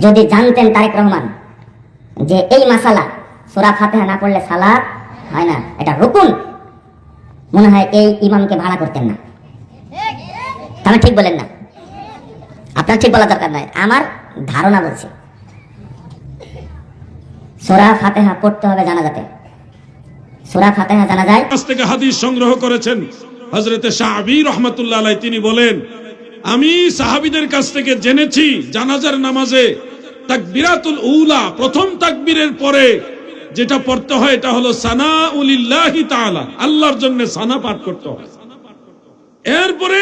যদি জানতেন তারেক রহমান যে এই মাসালা সূরা ফাতিহা না পড়লে সালাত হয় না, এটা রুকুন, মনে হয় এই ইমামকে ভাড়া করতেন না। তাহলে ঠিক বলেন না, আপনার ঠিক বলা দরকার নয়, আমার ধারণা বলছি। সূরা ফাতিহা পড়তে হবে জানাজাতে। সূরা ফাতিহা জানাজায় কাছ থেকে হাদিস সংগ্রহ করেছেন হযরতে শাআবী রাহমাতুল্লাহ আলাইহি। তিনি বলেন, আমি সাহাবীদের কাছ থেকে জেনেছি জানাজার নামাজে তাকবীরাতুল উলা, প্রথম তাকবীরের পরে যেটা পড়তে হয় এটা হলো সানাউলিল্লাহি তাআলা, আল্লাহর জন্য সানা পাঠ করতে হয়। এরপরে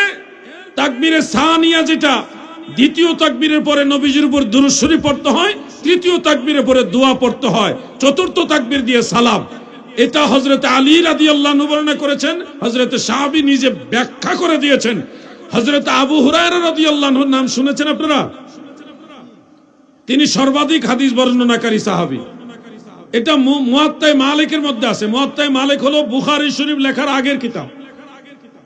তাকবীরে সানিয়া, যেটা দ্বিতীয় তাকবীরের পরে নবীজির উপর দুরূদ শরীফ পড়তে হয়, তৃতীয় তাকবীরের পরে দোয়া পড়তে হয়, চতুর্থ তাকবীর দিয়ে সালাম। এটা হযরতে আলী রাদিয়াল্লাহু আনহু বর্ণনা করেছেন, হযরতে সাহাবী নিজে ব্যাখ্যা করে দিয়েছেন। হযরতে আবু হুরায়রা রাদিয়াল্লাহু আনহুর নাম শুনেছেন আপনারা? তিনি সর্বাধিক হাদিস বর্ণনাকারী সাহাবী। এটা মুয়াত্তা মালিকের মধ্যে আছে। মুয়াত্তা মালিক হলো বুখারী শরীফ লেখার আগের কিতাব।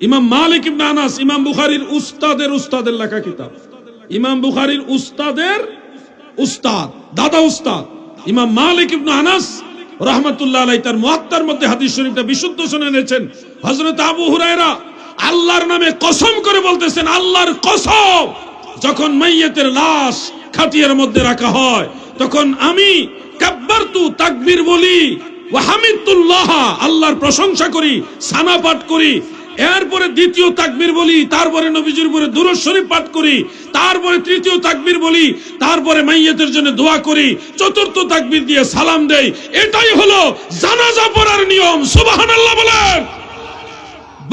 ইমাম মালিক ইবনে আনাস ইমাম বুখারীর উস্তাদের লেখা কিতাব। ইমাম বুখারীর উস্তাদের উস্তাদ, দাদা উস্তাদ ইমাম মালিক ইবনে আনাস রাহমাতুল্লাহ আলাইহি তার মুয়াত্তার মধ্যে হাদিস শরীফটা বিশুদ্ধ শুনে এনেছেন। হযরত আবু হুরায়রা আল্লাহর নামে কসম করে বলতেছেন, আল্লাহর কসম, যখন মাইয়িতের লাশ খাটিয়ার মধ্যে রাখা হয় তখন আমি কাব্বারতু, তাকবীর বলি, ওয়া হামিদুল্লাহ, আল্লাহর প্রশংসা করি, সানা পাঠ করি, এরপরে দ্বিতীয় তাকবীর বলি, তারপরে নবীজির উপরে দুরূদ শরীফ পাঠ করি, তারপরে তৃতীয় তাকবীর বলি, তারপরে মাইয়িতের জন্য দোয়া করি, চতুর্থ তাকবীর দিয়ে সালাম দেই। এটাই হলো জানাজা পড়ার নিয়ম। সুবহানাল্লাহ বলেন।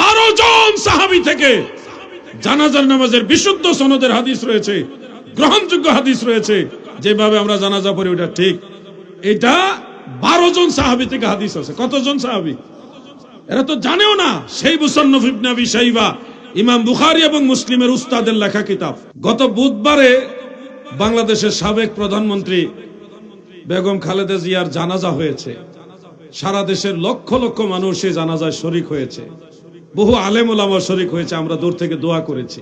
12 জন সাহাবী থেকে জানাজার নামাজের বিশুদ্ধ সনদের হাদিস রয়েছে, গ্রহণযোগ্য হাদিস রয়েছে। যেভাবে আমরা জানাজা পড়ি ওটা ঠিক, এটা 12 জন সাহাবী থেকে হাদিস আছে। কতজন সাহাবী এরা তো জানেও না। সেই মুসান্নাফ ইবনে আবি শাইবা, ইমাম বুখারী এবং মুসলিমের উস্তাদের লেখা কিতাব। গত বুধবারে বাংলাদেশের সাবেক প্রধানমন্ত্রী বেগম খালেদা জিয়ার জানাজা হয়েছে। সারা দেশের লক্ষ লক্ষ মানুষ সেই জানাজায় শরীক হয়েছে, বহু আলেম ওলামা শরীক হয়েছে। আমরা দূর থেকে দোয়া করেছি।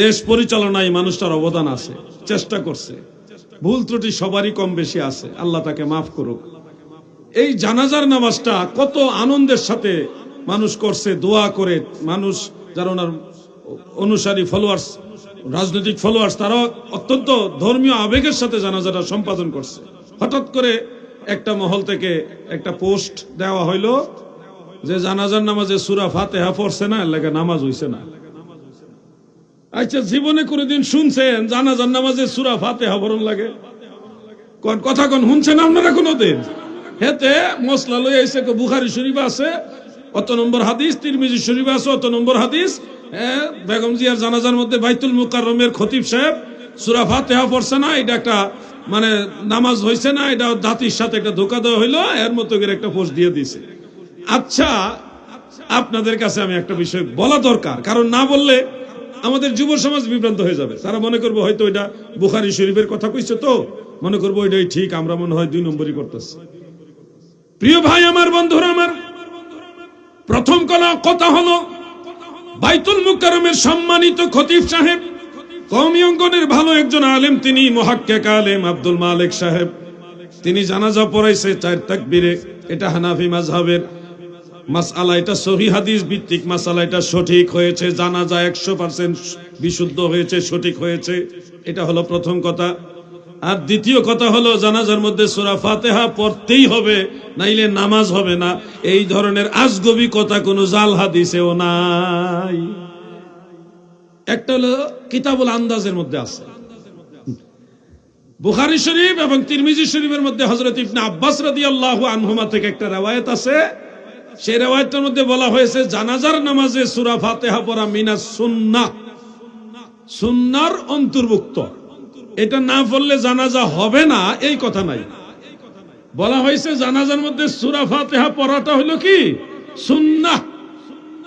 দেশ পরিচালনায় মানুষটার অবদান আছে, চেষ্টা করছে, ভুল ত্রুটি সবারই কম বেশি আছে, আল্লাহ তাকে মাফ করুক। এই জানাজার নামাজটা কত আনন্দের সাথে মানুষ করছে, দোয়া করে। মানুষ যারা ওনার অনুসারী ফলোয়ার্স, রাজনৈতিক ফলোয়ার্স, তারা অত্যন্ত ধর্মীয় আবেগের সাথে জানাজাটা সম্পাদন করছে। হঠাৎ করে একটা মহল থেকে একটা পোস্ট দেওয়া হইলো যে জানাজার নামাজে সূরা ফাতিহা পড়ছে না, এর লাগে নামাজ হইছে না। আচ্ছা, জীবনে কোনদিন শুনছেন জানাজার নামাজে সূরা ফাতিহা পড়ন লাগে? কোন কথা কোন শুনছেন আপনারা কোনদিন? হেতে মশলা লই আইছে, বুখারী শরীফ আছে অত নম্বর হাদিস, তিরমিজি শরীফ আছে অত নম্বর হাদিস। বেগম জিয়ার জানাজার মধ্যে বাইতুল মুকাররমের খতিব সাহেব সূরা ফাতিহা পড়ছে না, এটা একটা মানে নামাজ হইছে না, এটা জাতির সাথে একটা ধোঁকা দেওয়া হইলো, এর মতো করে একটা পোস্ট দিয়ে দিছে। আচ্ছা, আপনাদের কাছে আমি একটা বিষয় বলা দরকার, কারণ না বললে আমাদের যুব সমাজ বিভ্রান্ত হয়ে যাবে। তারা মনে করবো হয়তো এটা বুখারী শরীফের কথা কইছে, তো মনে করবো এটাই ঠিক, আমরা মনে হয় 2 নম্বরই করতেছি। প্রিয় ভাই আমার, বন্ধুরা আমার, প্রথম কথা হলো বাইতুল মুকাররমের সম্মানিত খতিব সাহেব, কওমি অঙ্গনের ভালো একজন আলেম, তিনি মুহাক্কিক আলেম আব্দুল মালিক সাহেব, তিনি জানাজা পড়াইছে 4 তাকবীরে। এটা হানাফি মাযহাবের মাসআলা, এটা সহিহ হাদিস ভিত্তিক মাসআলা, এটা সঠিক হয়েছে। জানাজা 100% বিশুদ্ধ হয়েছে, সঠিক হয়েছে। এটা হলো প্রথম কথা। আর দ্বিতীয় কথা হলো জানাজার মধ্যে সূরা ফাতিহা পড়তেই হবে, নাইলে নামাজ হবে না। এই ধরনের আজগবি কথা কোনো জাল হাদিসেও নাই। একটা হলো কিতাবুল আন্দাজের মধ্যে আছে, বুখারী শরীফ এবং তিরমিজি শরীফের মধ্যে হযরত ইবনে আব্বাস রাদিয়াল্লাহু আনহুমা থেকে একটা riwayat আছে। সেই riwayatটার মধ্যে বলা হয়েছে জানাজার নামাজে সূরা ফাতিহা পড়া মিনাস সুন্নাহ, সুন্নাহর অন্তর্ভুক্ত। এটা না পড়লে জানাজা হবে না এই কথা নাই। বলা হয়েছে জানাজার মধ্যে সূরা ফাতিহা পড়াটা হলো কি সুন্নাহ,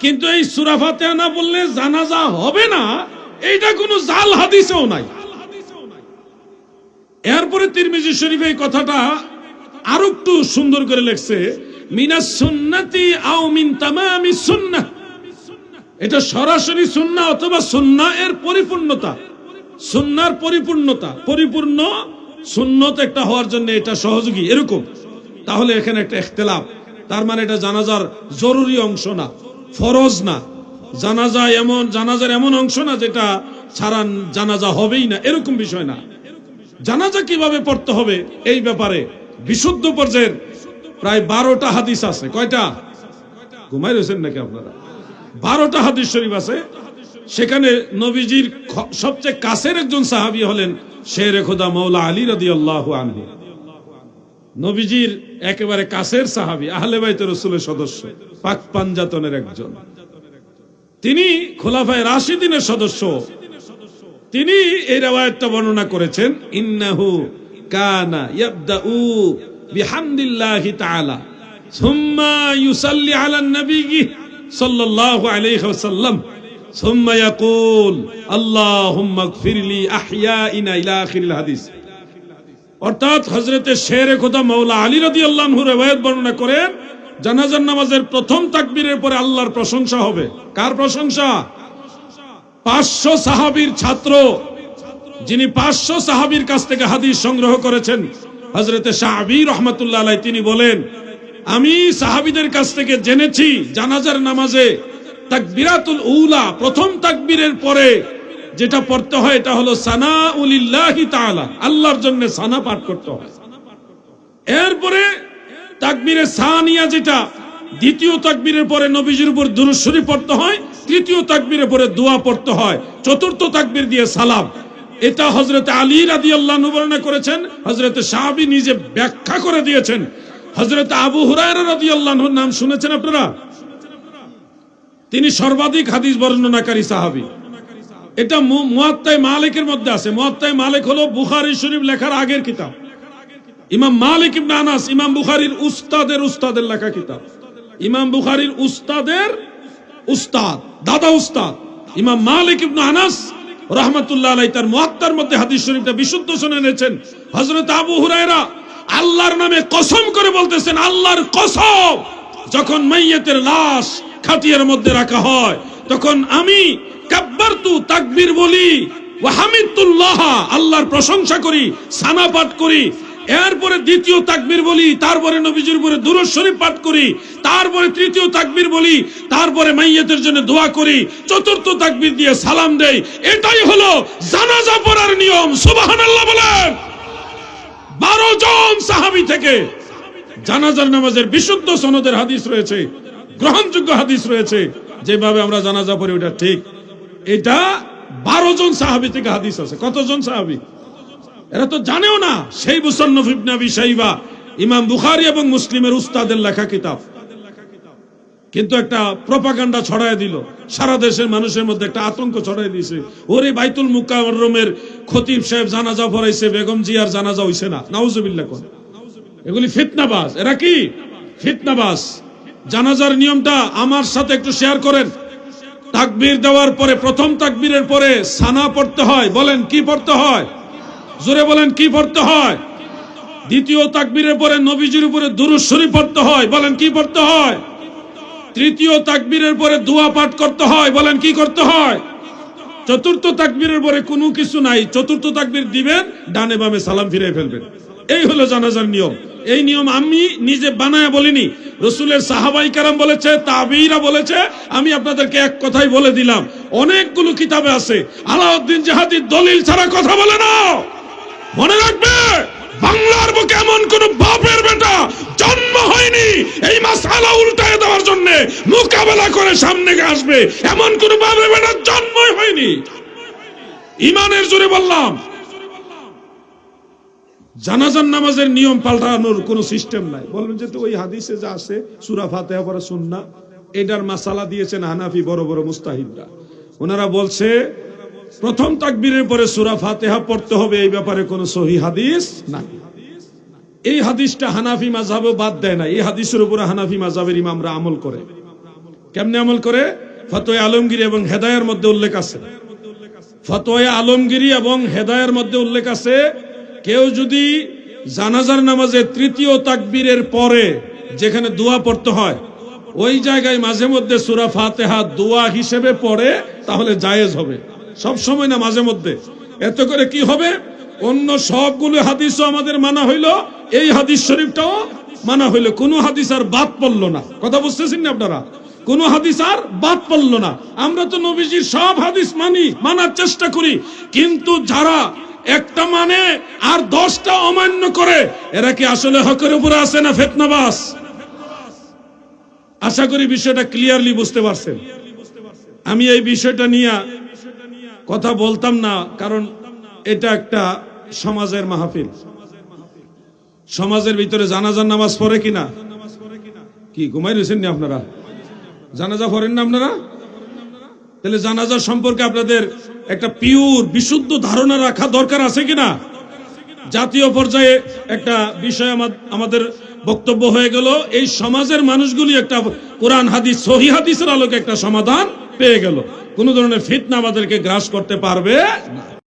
কিন্তু এই সূরা ফাতিহা না পড়লে জানাজা হবে না, এইটা কোনো জাল হাদিসেও নাই। এরপরে তিরমিজি শরীফে এই কথাটা আরো একটু সুন্দর করে লেখছে, মিনাস সুন্নাতি আও মিন তামামিস সুন্নাহ। এটা সরাসরি সুন্নাহ অথবা সুন্নাহ এর পরিপূর্ণতা। সুন্নার পরিপূর্ণতা, পরিপূর্ণ সুন্নত একটা হওয়ার জন্য এটা সহযোগী এরকম, তাহলে এখানে একটা ইখতিলাফ। তার মানে এটা জানাজার জরুরি অংশ না, ফরজ না। জানাজার এমন অংশ না যেটা ছাড়া জানাজা হবেই না, এরকম বিষয় না। জানাজা কিভাবে পড়তে হবে এই ব্যাপারে বিশুদ্ধ পর্যায়ের প্রায় 12টা হাদিস আছে। কয়টা? ঘুমাই রয়েছেন নাকি আপনারা? 12টা হাদিস শরীফ আছে। সেখানে নবীজির সবচেয়ে কাছের একজন সাহাবী হলেন শেরে খোদা মাওলা আলী রাদিয়াল্লাহু আনহু। নবীজির একেবারে কাছের সাহাবী, আহলে বাইতে রাসূলের সদস্য, পাক পাঞ্জাতনের একজন। তিনি খোলাফায়ে রাশিদিনের সদস্য। তিনি এই riwayatটা বর্ণনা করেছেন, ইন্নাহু কানা ইয়াবদাউ বিহামদিল্লাহি তাআলা সুম্মা ইউসাল্লি আলান নবী সাল্লাল্লাহু আলাইহি ওয়াসাল্লাম সুম্মা ইয়াকুল আল্লাহুম্মা ইগফিরলি আহইয়াইনা ইলা আখিরিল হাদিস। অর্থাৎ হযরতে শেরে খোদা মাওলা আলী রাদিয়াল্লাহু আনহু riwayat বর্ণনা করেন, জানাজার নামাজের প্রথম তাকবীরের পরে আল্লাহর প্রশংসা হবে। কার প্রশংসা? 500 সাহাবীর ছাত্র, যিনি 500 সাহাবীর কাছ থেকে হাদিস সংগ্রহ করেছেন, হযরতে শাআবী রাহমাতুল্লাহ আলাইহি, তিনি বলেন, আমি সাহাবীদের কাছ থেকে জেনেছি জানাজার নামাজে তাকবীরাতুল উলা, প্রথম তাকবীরের পরে যেটা পড়তে হয় এটা হলো সানাউলিল্লাহি তাআলা, আল্লাহর জন্য সানা পাঠ করতে হয়। এরপরে তাকবীরে সানিয়া, যেটা দ্বিতীয় তাকবীরের পরে নবীজির উপর দুরূদ শরীফ পড়তে হয়, তৃতীয় তাকবীরের পরে দোয়া পড়তে হয়, চতুর্থ তাকবীর দিয়ে সালাম। এটা হযরতে আলী রাদিয়াল্লাহু আনহু বর্ণনা করেছেন, হযরতে সাহাবী নিজে ব্যাখ্যা করে দিয়েছেন। হযরতে আবু হুরায়রা রাদিয়াল্লাহু আনহুর নাম শুনেছেন আপনারা? তিনি সর্বাধিক হাদিস বর্ণনাকারী সাহাবী। এটা মুয়াত্তা মালিকের মধ্যে আছে। মুয়াত্তা মালিক হলো বুখারী শরীফ লেখার আগের কিতাব। ইমাম মালিক ইবনে আনাস, ইমাম বুখারীর উস্তাদের লেখা কিতাব। ইমাম বুখারীর উস্তাদের উস্তাদ, দাদা উস্তাদ ইমাম মালিক ইবনে আনাস রাহমাতুল্লাহ আলাইহি তার মুয়াত্তার মধ্যে হাদিস শরীফটা বিশুদ্ধ শুনে এনেছেন। হযরত আবু হুরায়রা আল্লাহর নামে কসম করে বলতেছেন, আল্লাহর কসম, যখন মাইয়াতের লাশ খাটিয়ার মধ্যে রাখা হয় তখন আমি কাব্বারতু, তাকবীর বলি, ওয়া হামিদুল্লাহ, আল্লাহর প্রশংসা করি, সানা পাঠ করি, এরপরে দ্বিতীয় তাকবীর বলি, তারপরে নবীজির উপরে দুরূদ শরীফ পাঠ করি, তারপরে তৃতীয় তাকবীর বলি, তারপরে মাইয়াতের জন্য দোয়া করি, চতুর্থ তাকবীর দিয়ে সালাম দেই। এটাই হলো জানাজা পড়ার নিয়ম। সুবহানাল্লাহ বলেন। 12 জন সাহাবী থেকে জানাজার নামাজের বিশুদ্ধ সনদের হাদিস রয়েছে, গ্রহণযোগ্য হাদিস রয়েছে। যেভাবে আমরা জানাজা পড়ি ওটা ঠিক। এটা 12 জন সাহাবী থেকে হাদিস আছে। কতজন সাহাবী? এরা তো জানেও না। সেই মুসান্নাফ ইবনে আবি শাইবা, ইমাম বুখারী এবং মুসলিমের উস্তাদের লেখা কিতাব, কিন্তু একটা প্রপাগান্ডা ছড়ায় দিল, সারা দেশের মানুষের মধ্যে একটা আতঙ্ক ছড়ায় দিয়েছে। ওরে বাইতুল মুকাররমের খতিব সাহেব জানাজা পড়াইছে, বেগম জিয়ার জানাজা হইছে না। নাউজুবিল্লাহ। কোন এগুলি ফিতনাবাজ। এরা কি ফিতনাবাজ। জানাজার নিয়মটা আমার সাথে একটু শেয়ার করেন। তাকবীর দেওয়ার পরে, প্রথম তাকবীরের পরে সানা পড়তে হয়। বলেন কি পড়তে হয়? জোরে বলেন কি পড়তে হয়? দ্বিতীয় তাকবীরের পরে নবীজির উপরে দুরূদ শরীফ পড়তে হয়। বলেন কি পড়তে হয়? তৃতীয় তাকবীরের পরে দোয়া পাঠ করতে হয়। বলেন কি করতে হয়? চতুর্থ তাকবীরের পরে কোনো কিছু নাই। চতুর্থ তাকবীর দিবেন, ডানে বামে সালাম ফিরিয়ে ফেলবেন। এই হলো জানাজার নিয়ম। এই নিয়ম আমি নিজে বানায়া বলিনি, রাসূলের সাহাবায়ে কেরাম বলেছে, তাবেঈরা বলেছে। আমি আপনাদেরকে এক কথাই বলে দিলাম, অনেকগুলো কিতাবে আছে। আলাউদ্দিন জাহাদির দলিল ছাড়া কথা বলে না। মনে রাখবে, বাংলার বুকে এমন কোন বাপের বেটা জন্ম হয়নি এই মাসআলা উল্টায় দেওয়ার জন্য মোকাবেলা করে সামনে আসবে, এমন কোন বাপের বেটা জন্মই হয়নি। ইমানের জোরে বললাম, জানাজার নামাজের নিয়ম পাল্টানোর কোন সিস্টেম নাই। বলবেন যে তো ওই হাদিসে যা আছে সূরা ফাতিহা পড়া সুন্নাহ, এটার মাসালা দিয়েছেন হানাফি বড় বড় মুস্তাহিদরা। ওনারা বলছে প্রথম তাকবীরের পরে সূরা ফাতিহা পড়তে হবে, এই ব্যাপারে কোনো সহিহ হাদিস নাই। এই হাদিসটা হানাফি মাযহাবও বাদ দেয় না। এই হাদিসের উপরে হানাফি মাযহাবের ইমামরা আমল করে। কেমনে আমল করে? ফতোয়া আলমগীরি এবং হেদায়ার মধ্যে উল্লেখ আছে। ফতোয়া আলমগীরি এবং হেদায়ার মধ্যে উল্লেখ আছে, কেউ যদি জানাজার নামাজে তৃতীয় তাকবীরের পরে যেখানে দোয়া পড়তে হয় ওই জায়গায় মাঝে মধ্যে সূরা ফাতিহা দোয়া হিসেবে পড়ে, তাহলে জায়েজ হবে। সব সময় না, মাঝে মধ্যে। এত করে কি হবে? অন্য সবগুলো হাদিসও আমাদের মানা হইল, এই হাদিস শরীফটাও মানা হইল, কোন হাদিস আর বাদ পড়লো না। কথা বুঝতেছেন না আপনারা? কোন হাদিস আর বাদ পড়লো না। আমরা তো নবীজির সব হাদিস মানি, মানার চেষ্টা করি, কিন্তু যারা একটা মানে আর 10টা অমান্য করে, এরা কি আসলে হকের উপরে আছে না ফিতনাবাজ? আশা করি বিষয়টা ক্লিয়ারলি বুঝতে পারছেন। আমি এই বিষয়টা নিয়ে কথা বলতাম না, কারণ এটা একটা সমাজের মাহফিল। সমাজের ভিতরে জানাজার নামাজ পড়ে কিনা? কি ঘুমাই রয়েছেন না আপনারা? জানাজা পড়েন না আপনারা? তাহলে জানাজার সম্পর্কে আপনাদের একটা পিওর বিশুদ্ধ ধারণা রাখা দরকার আছে কিনা? জাতীয় পর্যায়ে একটা বিষয় আমাদের বক্তব্য হয়ে গেল, এই সমাজের মানুষগুলি একটা কোরআন হাদিস সহিহ হাদিসের আলোকে একটা সমাধান পেয়ে গেল, কোন ধরনের ফিতনা আমাদেরকে গ্রাস করতে পারবে না।